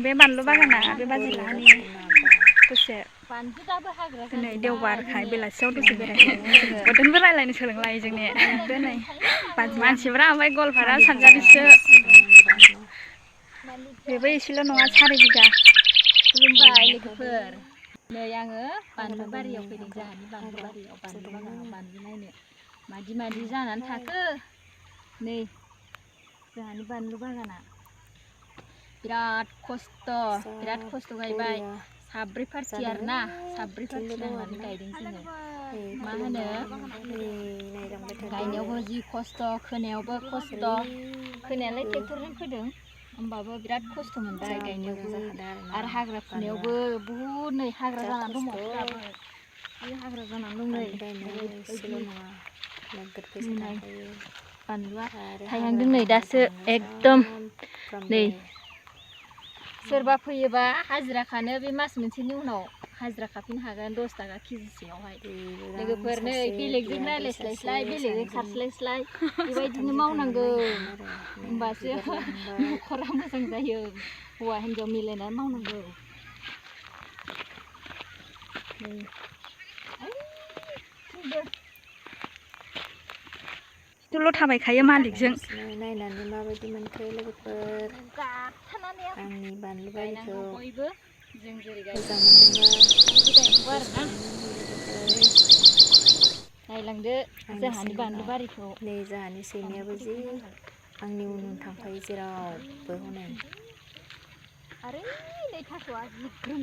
बे बानलु बागाना बे बाजिलाहानि दसे दिनै देवबारखाय बेलासियाव दसे बेरायहैदोंमोन जोङो गथ'नबो रायज्लायनो सोलोंलायो जोंनि दिनै मानसिफ्रा ओमफ्राय गवालपारा सानजानिसो बेबो एसेल' नङा 4 बिगा खुलुमबाय लोगोफोर नै आङो बानलु बारियाव फैदों जोंहानि बानलु बारियाव बानलु बागानाव बानलु नायनो मादि जानानै थाखो नै जोंहानि बानलु बागाना बिराद खस्थ' गायबाय साब्रै पार्टि आरोना साब्रै पार्टि नांनानै गायदों जोङो मा होनो गायनायावबो जि खस्थ' खोनायावबो खस्थ' खोनायालाय ट्रेक्टरजों खोदों होमबाबो बिराद खस्थ' मोनबाय गायनायावबो आरो हाग्रा फुनायावबो बहुद नै हाग्रा जानानै दङ फोराबो बे हाग्रा जानानै दं नै बानलुआ थायहांदों नै दासो एकदम नै सोरबा फैयोबा हाजिरा खानो बे मास मोनसेनि उनाव हाजिरा खाफिननो हागोन 10 थाखा केजिसेयावहाय लोगोफोर नै बेलेगजों रायज्लायस्लाय बेलेगजों खारस्लायस्लाय बेबायदिनो मावनांगौ होमबासो न'खरा मोजां जायो हौवा हिन्जाव मिलायनानै मावनांगौ ल' थाबायखायो मालिकजों नायनानै माबायदि मोनखो लोगोफोर आंनि बानलु बारिखौ बयबो जों जेरै मोजां मोनदोंबा नायलांदो जोंहानि बानलु बारिखौ नै जोंहानि सैमायाबो जि आंनि उन थांफायो जेरावबो हनै आरो नै थास'आ जि ग्रोम